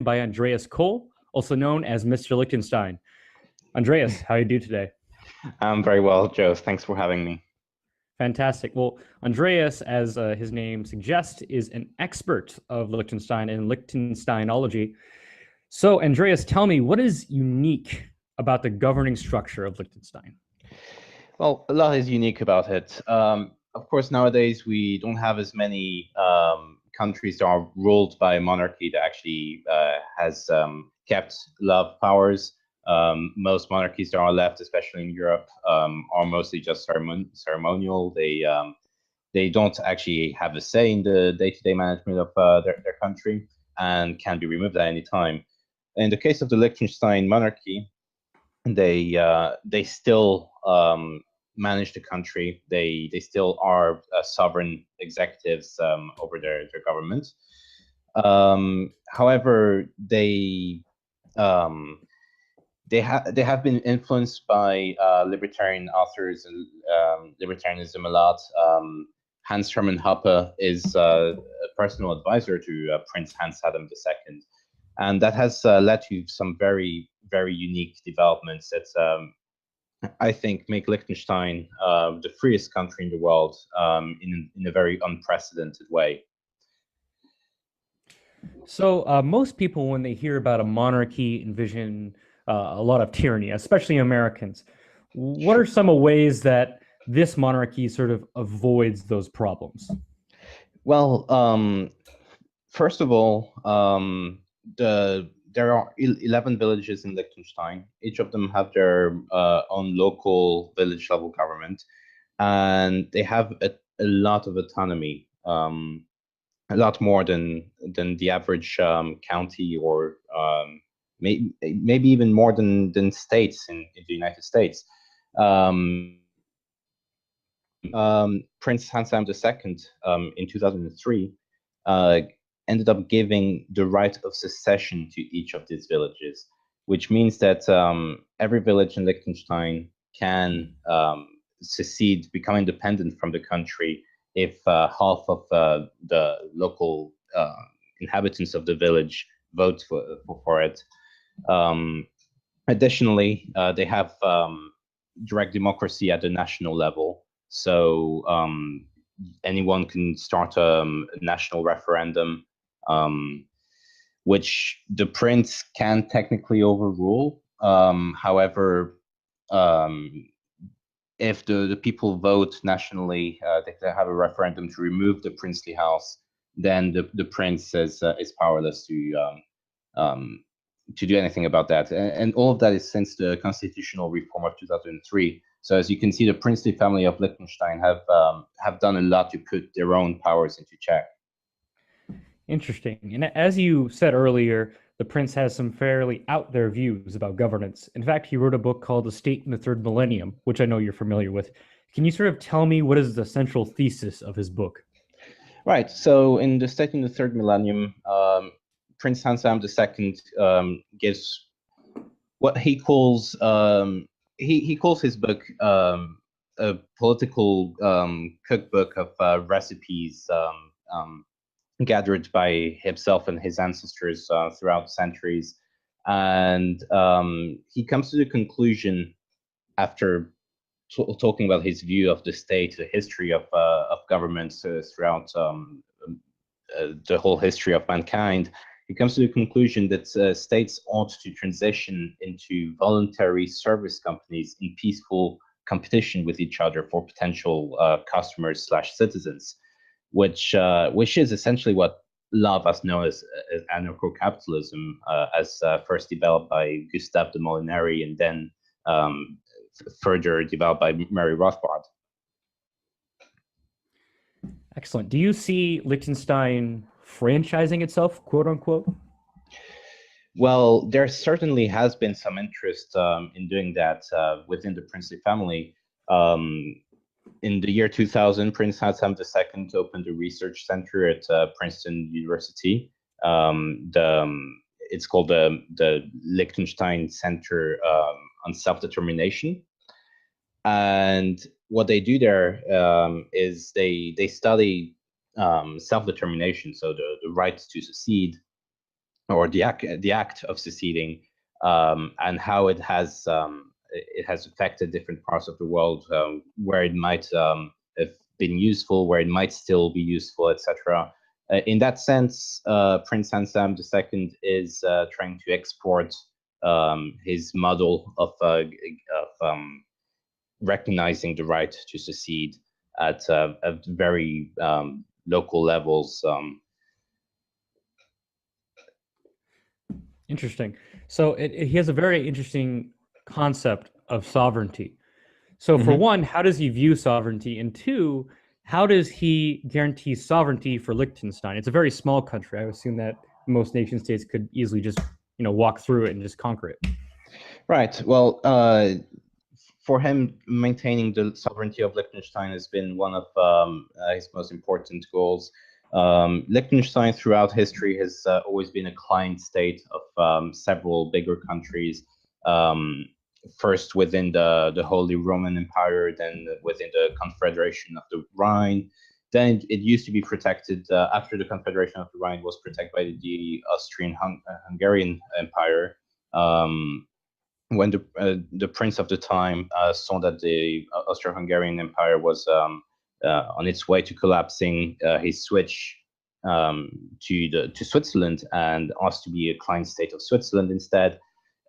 by Andreas Kohl, also known as Mr. Liechtenstein. Andreas, how you do today? I'm very well, Joe. Thanks for having me. Fantastic. Well, Andreas, as his name suggests, is an expert of Liechtenstein and Liechtensteinology. So, Andreas, tell me, what is unique about the governing structure of Liechtenstein? Well, a lot is unique about it. Of course, nowadays we don't have as many countries that are ruled by a monarchy that actually has kept a lot of powers. Most monarchies that are left, especially in Europe, are mostly just ceremonial. They don't actually have a say in the day-to-day management of their country and can be removed at any time. In the case of the Liechtenstein monarchy, they still manage the country. They still are sovereign executives over their government. However, um, they have been influenced by libertarian authors and libertarianism a lot. Hans Hermann Hoppe is a personal advisor to Prince Hans Adam II, and that has led to some very unique developments that I think make Liechtenstein the freest country in the world in a very unprecedented way. So, most people, when they hear about a monarchy, envision a lot of tyranny, especially Americans. What are some ways that this monarchy sort of avoids those problems? Well, first of all, there are 11 villages in Liechtenstein. Each of them have their own local village level government, and they have a lot of autonomy, a lot more than the average county, or maybe even more than states in the United States. Um, Prince Hans Adam II in 2003 ended up giving the right of secession to each of these villages, which means that every village in Liechtenstein can secede, become independent from the country if half of the local inhabitants of the village vote for it. Um, Additionally, they have direct democracy at the national level. So anyone can start a national referendum, um, which the prince can technically overrule. However, um, if the people vote nationally, they have a referendum to remove the princely house, then the prince is powerless um, to do anything about that. And all of that is since the constitutional reform of 2003. So as you can see, the princely family of Liechtenstein have done a lot to put their own powers into check. Interesting. And as you said earlier, the prince has some fairly out there views about governance. In fact, he wrote a book called The State in the Third Millennium, which I know you're familiar with. Can you sort of tell me what is the central thesis of his book? Right. So in The State in the Third Millennium, Prince Hans Adam II gives what he calls he calls his book a political cookbook of recipes gathered by himself and his ancestors throughout the centuries, and he comes to the conclusion after talking about his view of the state, the history of governments throughout the whole history of mankind. He comes to the conclusion that states ought to transition into voluntary service companies in peaceful competition with each other for potential customers slash citizens, which is essentially what a lot of us know as anarcho-capitalism, as first developed by Gustave de Molinari and then further developed by Murray Rothbard. Excellent. Do you see Liechtenstein franchising itself, quote unquote? Well, there certainly has been some interest in doing that within the princely family. In the year 2000, Prince Hassan II opened a research center at Princeton University. It's called the Liechtenstein Center on Self-Determination. And what they do there is they study self-determination, so the right to secede, or the act of seceding, and how it has affected different parts of the world, where it might have been useful, where it might still be useful, etc. In that sense, Prince Ansam II is trying to export his model of recognizing the right to secede at very local levels. Interesting. So he has a very interesting concept of sovereignty. So for Mhm. one, how does he view sovereignty? And two, how does he guarantee sovereignty for Liechtenstein? It's a very small country. I assume that most nation states could easily just, walk through it and just conquer it. Right. Well, for him, maintaining the sovereignty of Liechtenstein has been one of his most important goals. Liechtenstein, throughout history, has always been a client state of several bigger countries. First within the Holy Roman Empire, then within the Confederation of the Rhine. Then it used to be protected after the Confederation of the Rhine was protected by the Austrian-Hungarian Empire. When the prince of the time saw that the Austro-Hungarian Empire was on its way to collapsing, he switched to Switzerland and asked to be a client state of Switzerland instead.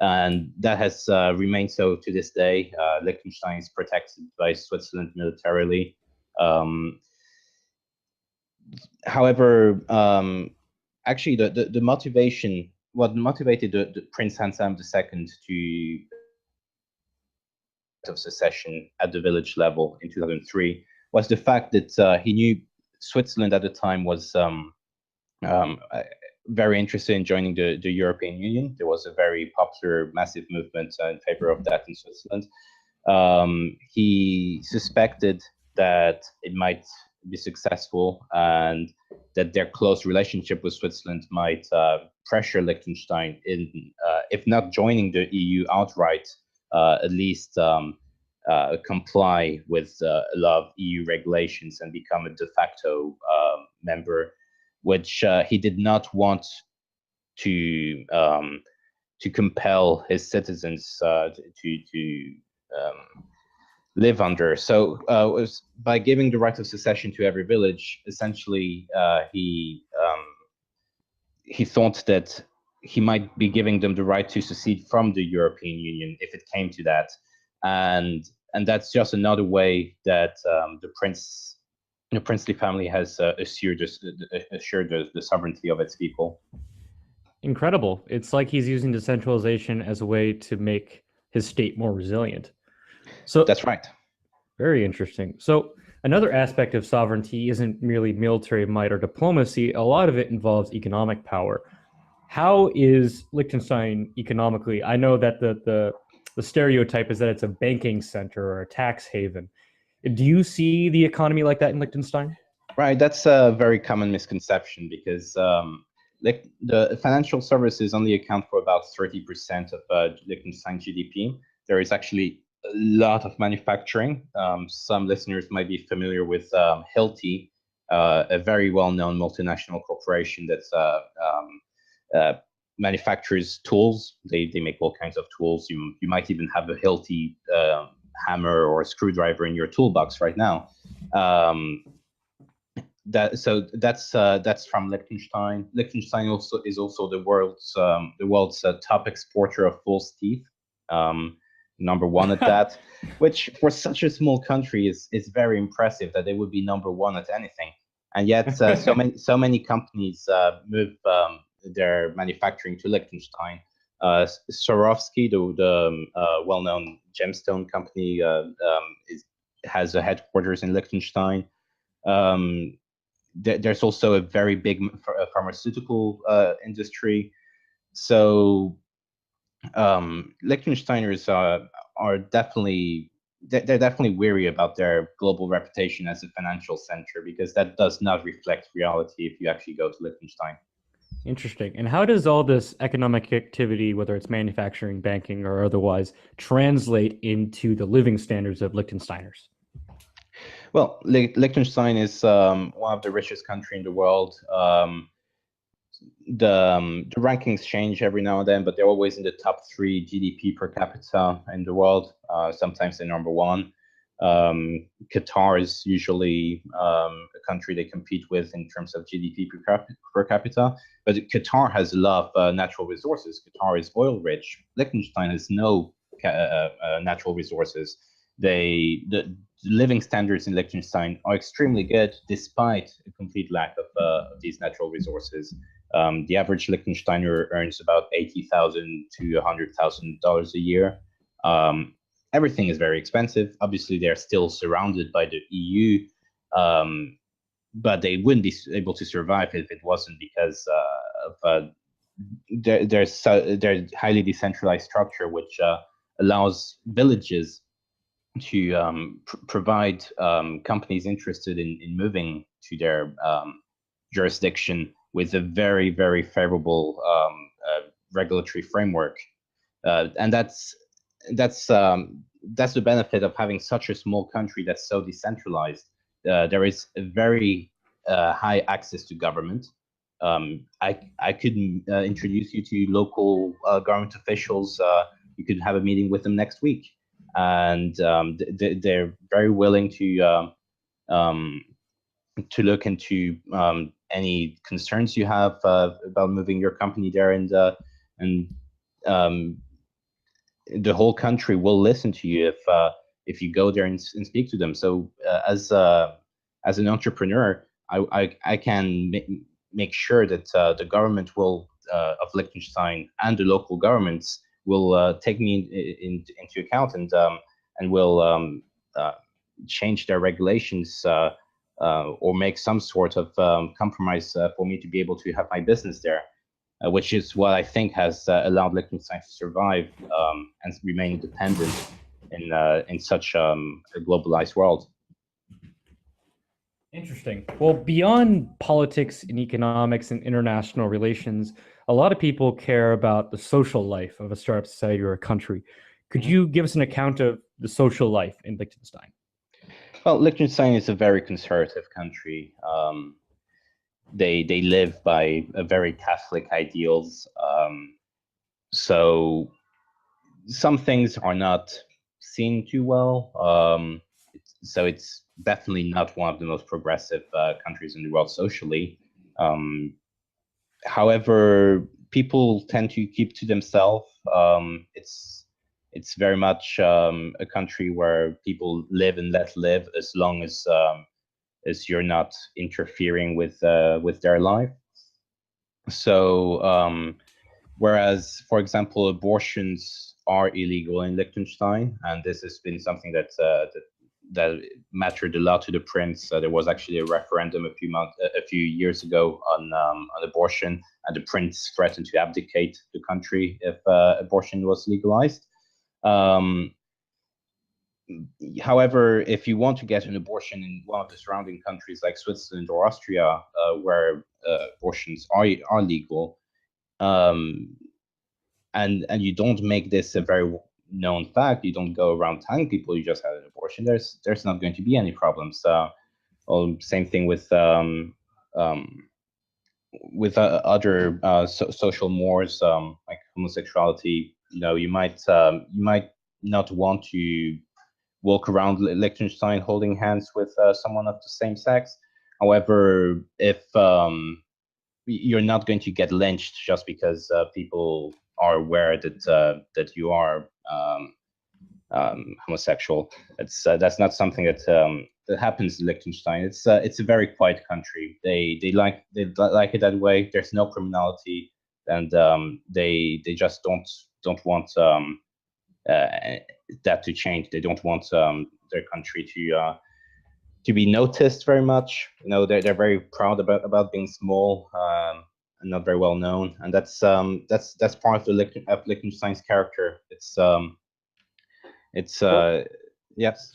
And that has remained so to this day. Liechtenstein is protected by Switzerland militarily. However, actually, the motivation, what motivated the Prince Hansam II to of secession at the village level in 2003 was the fact that he knew Switzerland at the time was very interested in joining the European Union. There was a very popular, massive movement in favor of that in Switzerland. He suspected that it might be successful and that their close relationship with Switzerland might pressure Liechtenstein in, if not joining the EU outright, at least comply with a lot of EU regulations and become a de facto member, which he did not want to compel his citizens to live under. So was by giving the right of secession to every village, essentially he thought that he might be giving them the right to secede from the European Union if it came to that, and that's just another way that the princely family has assured the sovereignty of its people. Incredible. It's like he's using decentralization as a way to make his state more resilient. So That's right. very interesting. So another aspect of sovereignty isn't merely military might or diplomacy. A lot of it involves economic power. How is Liechtenstein economically? I know that the stereotype is that it's a banking center or a tax haven. Do you see the economy like that in Liechtenstein? Right, that's a very common misconception because like the financial services only account for about 30% of Liechtenstein GDP. There is actually a lot of manufacturing. Some listeners might be familiar with Hilti, a very well-known multinational corporation that manufactures tools. They make all kinds of tools. You might even have a Hilti hammer or a screwdriver in your toolbox right now. That's from Liechtenstein. Liechtenstein also is also the world's top exporter of false teeth, number one at that, which for such a small country is very impressive that they would be number one at anything. And yet, so many companies move their manufacturing to Liechtenstein. Swarovski, the well-known gemstone company, has a headquarters in Liechtenstein. There's also a very big pharmaceutical industry. So Liechtensteiners are definitely they're definitely weary about their global reputation as a financial center because that does not reflect reality if you actually go to Liechtenstein. Interesting. And how does all this economic activity, whether it's manufacturing, banking, or otherwise, translate into the living standards of Liechtensteiners? Well, Liechtenstein is one of the richest country in the world. the rankings change every now and then, but they're always in the top 3 GDP per capita in the world. Sometimes they're number 1. Qatar is usually a country they compete with in terms of GDP per capita, but Qatar has a lot of natural resources. Qatar is oil rich. Liechtenstein has no natural resources. The living standards in Liechtenstein are extremely good despite a complete lack of these natural resources. The average Liechtensteiner earns about $80,000 to $100,000 a year. Everything is very expensive. Obviously, they're still surrounded by the EU, but they wouldn't be able to survive if it wasn't because of their highly decentralized structure, which allows villages to provide companies interested in moving to their jurisdiction with a very, very favorable regulatory framework. And that's the benefit of having such a small country that's so decentralized. There is a very high access to government. I could introduce you to local government officials. You could have a meeting with them next week, and they're very willing to look into any concerns you have about moving your company there, and the whole country will listen to you if you go there and speak to them. So as an entrepreneur, I can make sure that the government will of Liechtenstein and the local governments will take me into account and will change their regulations or make some sort of compromise for me to be able to have my business there. Which is what I think has allowed Liechtenstein to survive and remain independent in such a globalized world. Interesting. Well, beyond politics and economics and international relations, a lot of people care about the social life of a startup society or a country. Could you give us an account of the social life in Liechtenstein? Well, Liechtenstein is a very conservative country. They live by a very Catholic ideals. So some things are not seen too well. So it's definitely not one of the most progressive countries in the world socially. However, people tend to keep to themselves. It's very much a country where people live and let live as long as you're not interfering with their life. So whereas, for example, abortions are illegal in Liechtenstein, and this has been something that mattered a lot to the prince. There was actually a referendum a few years ago on abortion, and the prince threatened to abdicate the country if abortion was legalized. However, if you want to get an abortion in one of the surrounding countries like Switzerland or Austria, where abortions are legal, and you don't make this a very known fact, you don't go around telling people you just had an abortion, there's not going to be any problems. Same thing with other social mores like homosexuality. You might not want to walk around Liechtenstein holding hands with someone of the same sex. However, if you're not going to get lynched just because people are aware that you are homosexual. That's not something that happens in Liechtenstein. It's a very quiet country. They like it that way. There's no criminality, and they just don't want that to change. They don't want their country to be noticed very much. They're very proud about being small and not very well known, and that's part of Liechtenstein's character. Yes.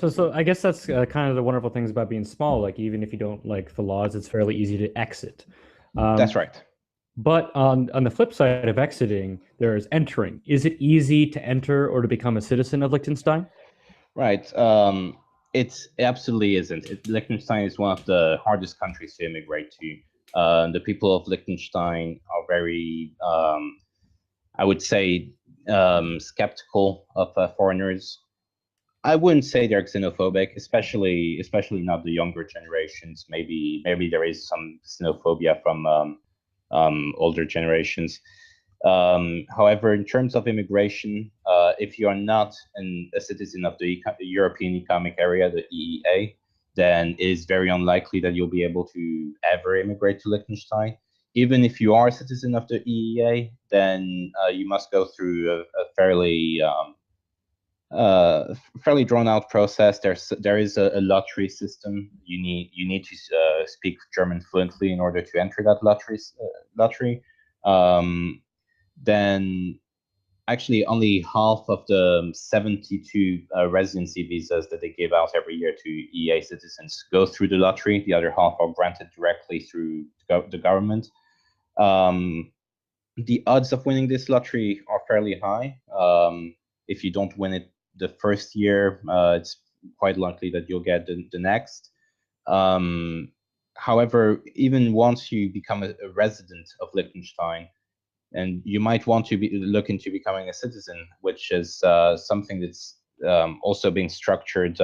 So I guess that's kind of the wonderful things about being small. Like even if you don't like the laws, it's fairly easy to exit. That's right. But on the flip side of exiting, there is entering. Is it easy to enter or to become a citizen of Liechtenstein? Right. It absolutely isn't. Liechtenstein is one of the hardest countries to immigrate to. The people of Liechtenstein are very, I would say, skeptical of foreigners. I wouldn't say they're xenophobic, especially not the younger generations. Maybe there is some xenophobia from older generations. However, in terms of immigration, if you are not a citizen of the European Economic Area, the EEA, then it is very unlikely that you'll be able to ever immigrate to Liechtenstein. Even if you are a citizen of the EEA, then you must go through a fairly drawn out process. There is a lottery system. You need to speak German fluently in order to enter that lottery. Um, then actually only half of the 72 residency visas that they give out every year to EEA citizens go through the lottery. The other half are granted directly through the government. The odds of winning this lottery are fairly high. If you don't win it the first year, it's quite likely that you'll get the next. However, even once you become a resident of Liechtenstein, and you might want to look into becoming a citizen, which is something that's also being structured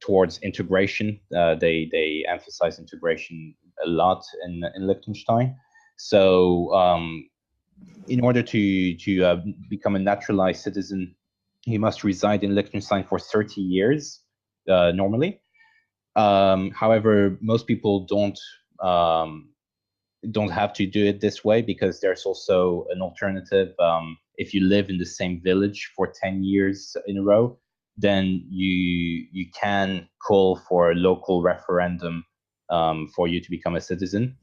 towards integration. They emphasize integration a lot in Liechtenstein. So in order to become a naturalized citizen, you must reside in Liechtenstein for 30 years normally. However, most people don't have to do it this way, because there's also an alternative. If you live in the same village for 10 years in a row, then you can call for a local referendum for you to become a citizen.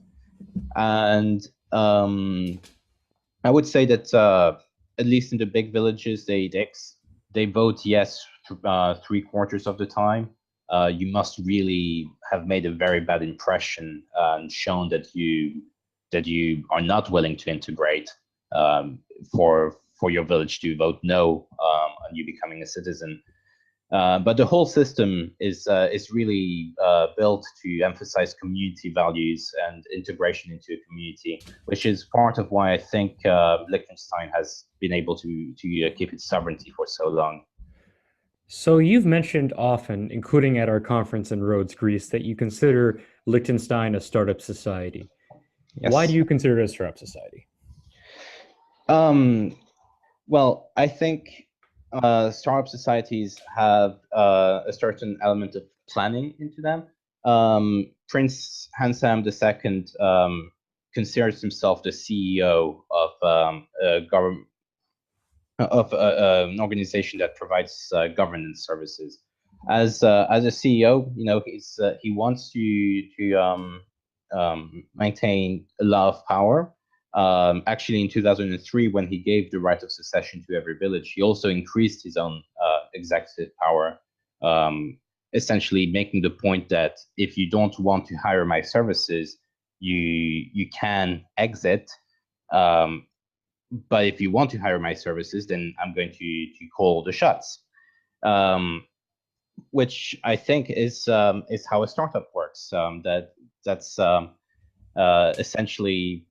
And I would say that at least in the big villages, they vote yes 3/4 of the time. You must really have made a very bad impression and shown that you are not willing to integrate for your village to vote no on you becoming a citizen. But the whole system is really built to emphasize community values and integration into a community, which is part of why I think Liechtenstein has been able to keep its sovereignty for so long. So you've mentioned often, including at our conference in Rhodes, Greece, that you consider Liechtenstein a startup society. Why do Yes. you consider it a startup society? Um, well, I think startup societies have a certain element of planning into them. Prince Hansam II considers himself the CEO of a government an organization that provides governance services. As a CEO, he wants to maintain a lot of power. Actually, in 2003, when he gave the right of succession to every village, he also increased his own executive power, essentially making the point that if you don't want to hire my services, you can exit. Um, but if you want to hire my services, then I'm going to call the shots. Which I think is how a startup works. That's essentially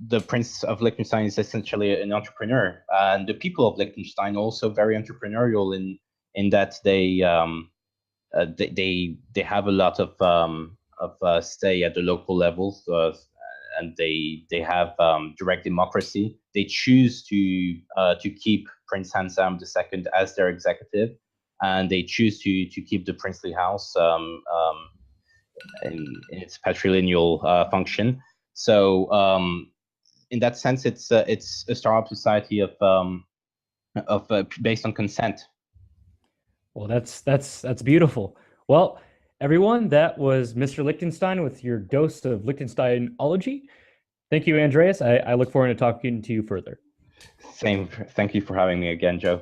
the Prince of Liechtenstein is essentially an entrepreneur, and the people of Liechtenstein also very entrepreneurial in that they have a lot of stay at the local levels, and they have direct democracy. They choose to keep Prince Hansam II as their executive, and they choose to keep the princely house in its patrilineal function. So in that sense, it's a startup society of based on consent. Well, that's beautiful. Well, everyone, that was Mr. Liechtenstein with your dose of Liechtensteinology. Thank you, Andreas. I look forward to talking to you further. Same. Thank you for having me again, Joe.